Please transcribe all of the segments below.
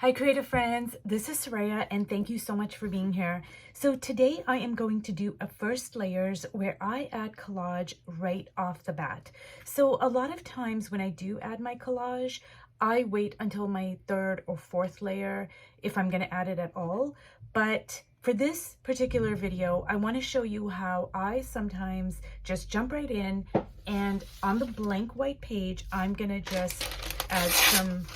Hi creative friends, this is Soraya and thank you so much for being here. So today I am going to do a first layers where I add collage right off the bat. So a lot of times when I do add my collage, I wait until my third or fourth layer if I'm going to add it at all. But for this particular video, I want to show you how I sometimes just jump right in, and on the blank white page, I'm going to just add some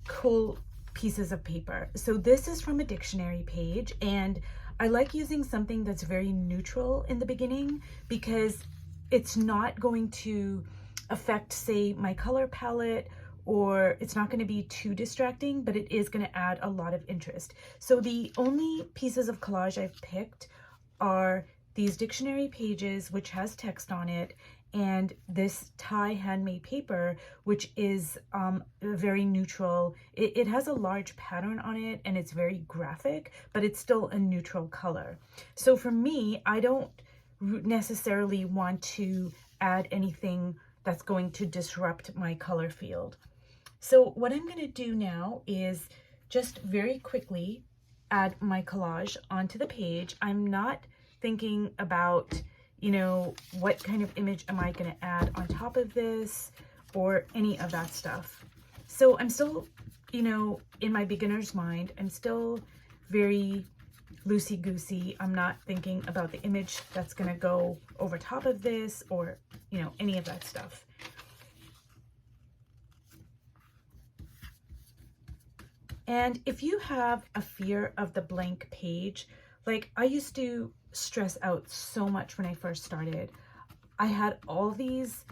cool pieces of paper. So this is from a dictionary page, and I like using something that's very neutral in the beginning because it's not going to affect, say, my color palette, or it's not going to be too distracting, but it is going to add a lot of interest. So the only pieces of collage I've picked are these dictionary pages, which has text on it, and this Thai handmade paper, which is very neutral. It has a large pattern on it and it's very graphic, but it's still a neutral color. So for me, I don't necessarily want to add anything that's going to disrupt my color field. So what I'm going to do now is just very quickly add my collage onto the page. I'm not thinking about, you know, what kind of image am I going to add on top of this or any of that stuff. So I'm still, you know, in my beginner's mind, I'm still very loosey-goosey. I'm not thinking about the image that's going to go over top of this or, you know, any of that stuff. And if you have a fear of the blank page, like I used to stress out so much when I first started. I had all these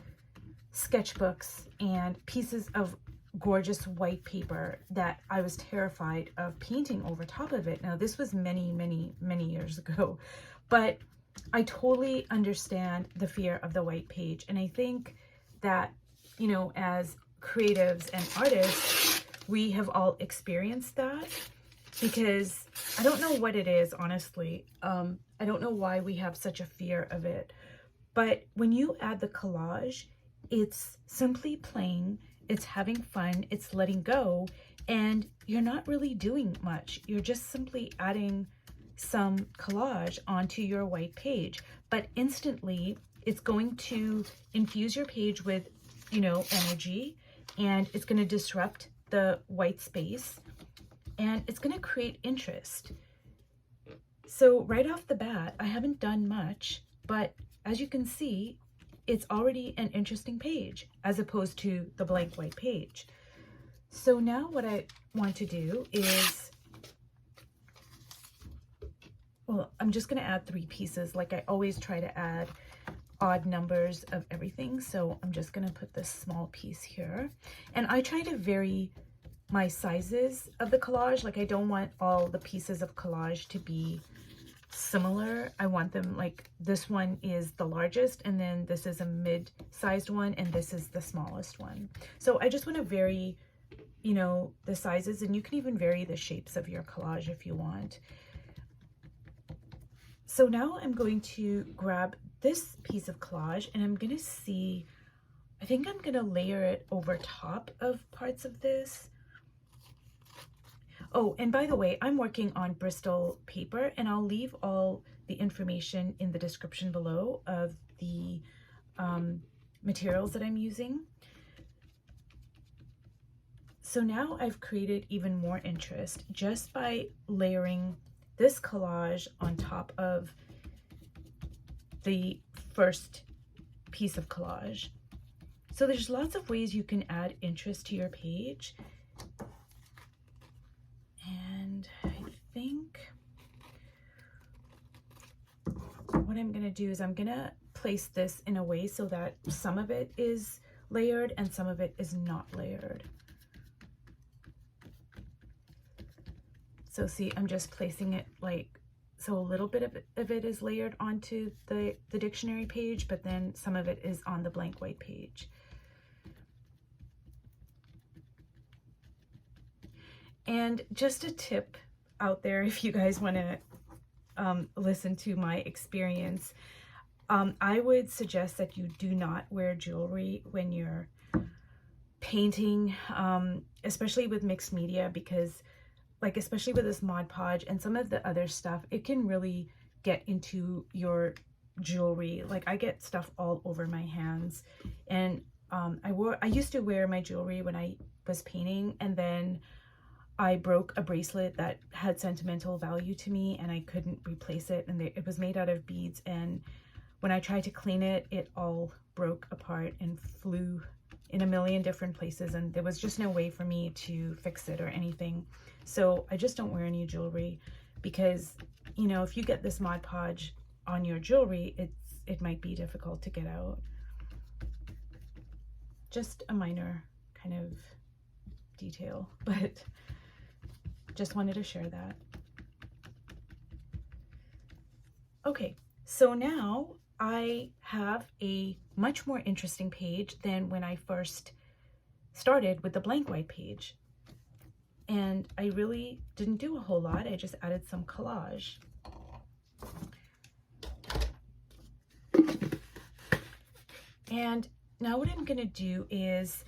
sketchbooks and pieces of gorgeous white paper that I was terrified of painting over top of it. Now, this was many years ago, but I totally understand the fear of the white page. And I think that, you know, as creatives and artists, we have all experienced that, because I don't know what it is, honestly. I don't know why we have such a fear of it. But when you add the collage, it's simply playing, it's having fun, it's letting go, and you're not really doing much. You're just simply adding some collage onto your white page. But instantly, it's going to infuse your page with, you know, energy, and it's going to disrupt the white space, and it's going to create interest. So right off the bat, I haven't done much, but as you can see, it's already an interesting page as opposed to the blank white page. So now what I want to do is, well, I'm just going to add 3 pieces. Like I always try to add odd numbers of everything. So I'm just going to put this small piece here, and I try to vary my sizes of the collage. Like I don't want all the pieces of collage to be similar. I want them, like, this one is the largest, and then this is a mid-sized one, and this is the smallest one. So I just want to vary, you know, the sizes, and you can even vary the shapes of your collage if you want. So now I'm going to grab this piece of collage, and I'm going to see, I think I'm going to layer it over top of parts of this. Oh, and by the way, I'm working on Bristol paper, and I'll leave all the information in the description below of the materials that I'm using. So now I've created even more interest just by layering this collage on top of the first piece of collage. So there's lots of ways you can add interest to your page. And I think what I'm going to do is I'm going to place this in a way so that some of it is layered and some of it is not layered. So see, I'm just placing it like, so a little bit of it is layered onto the dictionary page, but then some of it is on the blank white page. And just a tip out there, if you guys want to listen to my experience, I would suggest that you do not wear jewelry when you're painting, especially with mixed media, because like, especially with this Mod Podge and some of the other stuff, it can really get into your jewelry. Like, I get stuff all over my hands, and I used to wear my jewelry when I was painting, and then I broke a bracelet that had sentimental value to me and I couldn't replace it, and it was made out of beads, and when I tried to clean it, it all broke apart and flew in a million different places, and there was just no way for me to fix it or anything. So I just don't wear any jewelry, because, you know, if you get this Mod Podge on your jewelry, it might be difficult to get out. Just a minor kind of detail, but just wanted to share that. Okay, so now I have a much more interesting page than when I first started with the blank white page. And I really didn't do a whole lot. I just added some collage. And now what I'm gonna do is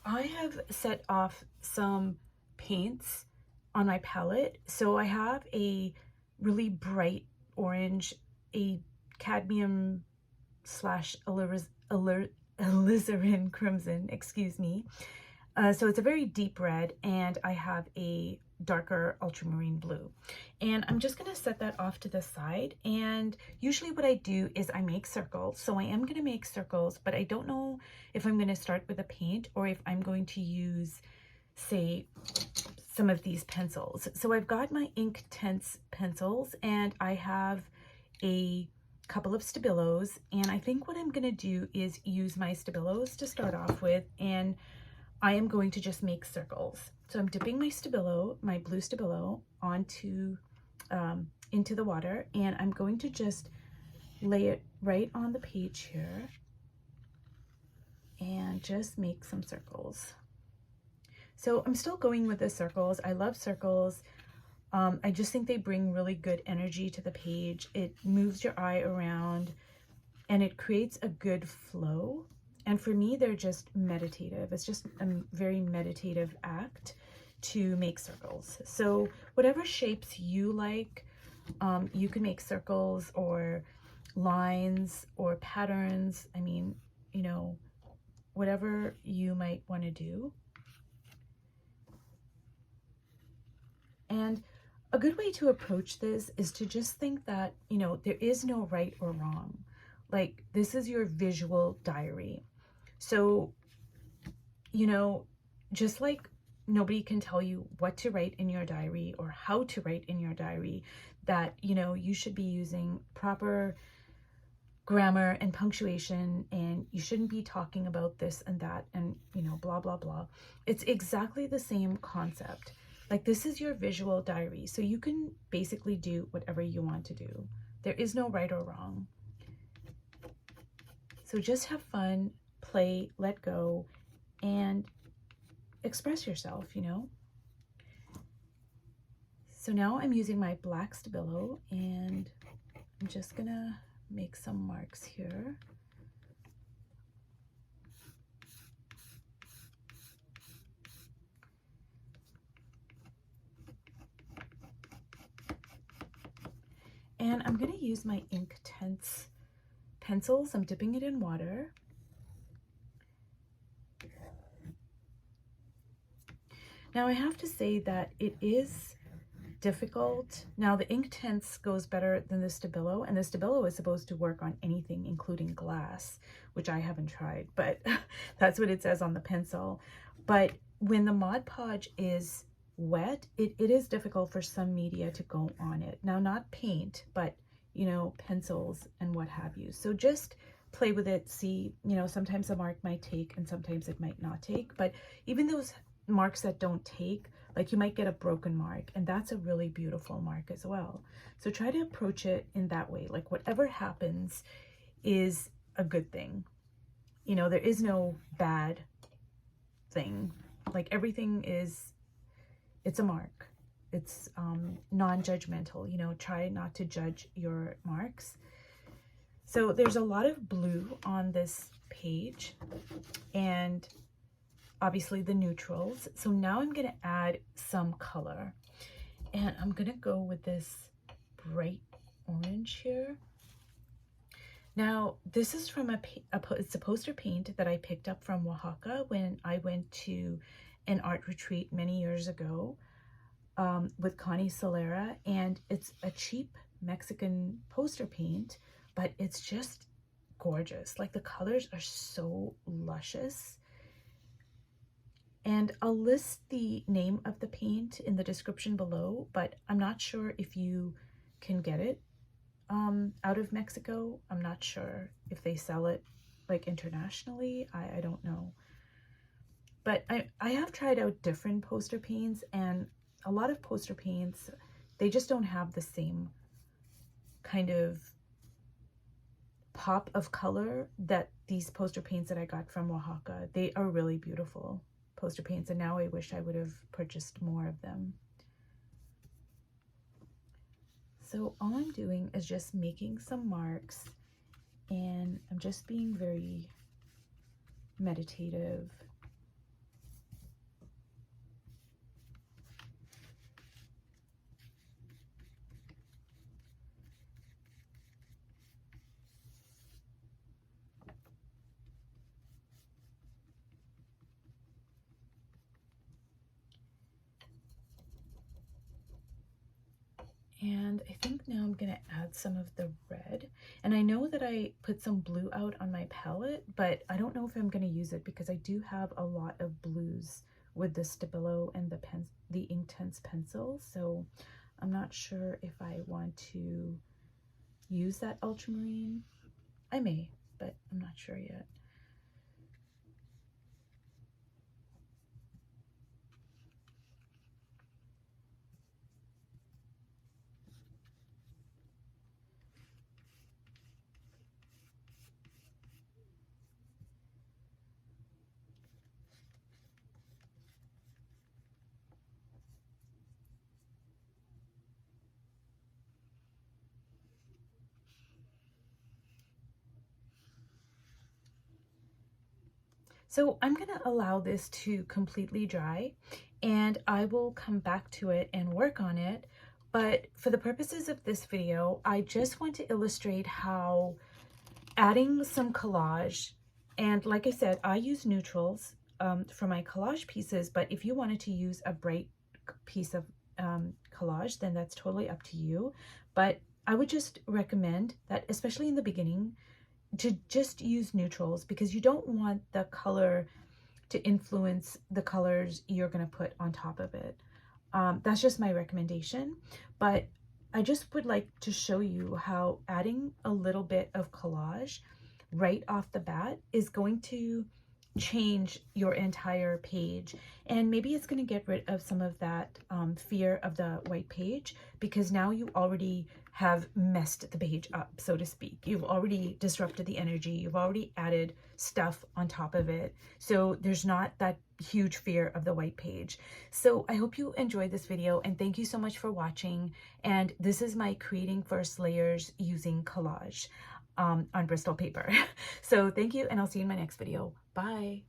I have set off some paints on my palette. So I have a really bright orange, a cadmium slash alizarin crimson, excuse me. So it's a very deep red, and I have a darker ultramarine blue. And I'm just gonna set that off to the side. And usually what I do is I make circles. So I am gonna make circles, but I don't know if I'm gonna start with a paint or if I'm going to use, say, some of these pencils. So I've got my Inktense pencils, and I have a couple of Stabilos, and I think what I'm gonna do is use my Stabilos to start off with, and I am going to just make circles. So I'm dipping my Stabilo, my blue Stabilo, onto into the water, and I'm going to just lay it right on the page here and just make some circles. So I'm still going with the circles. I love circles. I just think they bring really good energy to the page. It moves your eye around and it creates a good flow. And for me, they're just meditative. It's just a very meditative act to make circles. So whatever shapes you like, you can make circles or lines or patterns. I mean, you know, whatever you might want to do. And a good way to approach this is to just think that, you know, there is no right or wrong. Like, this is your visual diary. So, you know, just like nobody can tell you what to write in your diary or how to write in your diary, that, you know, you should be using proper grammar and punctuation, and you shouldn't be talking about this and that and, you know, blah, blah, blah. It's exactly the same concept. Like, this is your visual diary, so you can basically do whatever you want to do. There is no right or wrong. So just have fun, play, let go, and express yourself, you know? So now I'm using my black Stabilo, and I'm just gonna make some marks here. And I'm gonna use my Inktense pencils. I'm dipping it in water. Now I have to say that it is difficult. Now the Inktense goes better than the Stabilo, and the Stabilo is supposed to work on anything, including glass, which I haven't tried, but that's what it says on the pencil. But when the Mod Podge is wet, it is difficult for some media to go on it. Now, not paint, but, you know, pencils and what have you. So just play with it, see, you know, sometimes a mark might take and sometimes it might not take. But even those marks that don't take, like, you might get a broken mark, and that's a really beautiful mark as well. So try to approach it in that way. Like, whatever happens is a good thing. You know, there is no bad thing. Like, everything is, it's a mark. It's non-judgmental, you know, try not to judge your marks. So there's a lot of blue on this page and obviously the neutrals. So now I'm going to add some color, and I'm going to go with this bright orange here. Now, this is from it's a poster paint that I picked up from Oaxaca when I went to an art retreat many years ago with Connie Solera, and it's a cheap Mexican poster paint, but it's just gorgeous. Like, the colors are so luscious. And I'll list the name of the paint in the description below, but I'm not sure if you can get it out of Mexico. I'm not sure if they sell it like internationally. I don't know. But I have tried out different poster paints, and a lot of poster paints, they just don't have the same kind of pop of color that these poster paints that I got from Oaxaca. They are really beautiful poster paints, and now I wish I would have purchased more of them. So all I'm doing is just making some marks, and I'm just being very meditative. And I think now I'm going to add some of the red. And I know that I put some blue out on my palette, but I don't know if I'm going to use it because I do have a lot of blues with the Stabilo and the Inktense Pencils. So I'm not sure if I want to use that ultramarine. I may, but I'm not sure yet. So I'm going to allow this to completely dry, and I will come back to it and work on it. But for the purposes of this video, I just want to illustrate how adding some collage, and like I said, I use neutrals for my collage pieces, but if you wanted to use a bright piece of collage, then that's totally up to you. But I would just recommend that, especially in the beginning, to just use neutrals, because you don't want the color to influence the colors you're going to put on top of it. That's just my recommendation, but I just would like to show you how adding a little bit of collage right off the bat is going to change your entire page, and maybe it's going to get rid of some of that fear of the white page, because now you already have messed the page up, so to speak. You've already disrupted the energy. You've already added stuff on top of it, so there's not that huge fear of the white page. So I hope you enjoyed this video, and thank you so much for watching. And this is my creating first layers using collage on Bristol paper. So thank you, and I'll see you in my next video. Bye.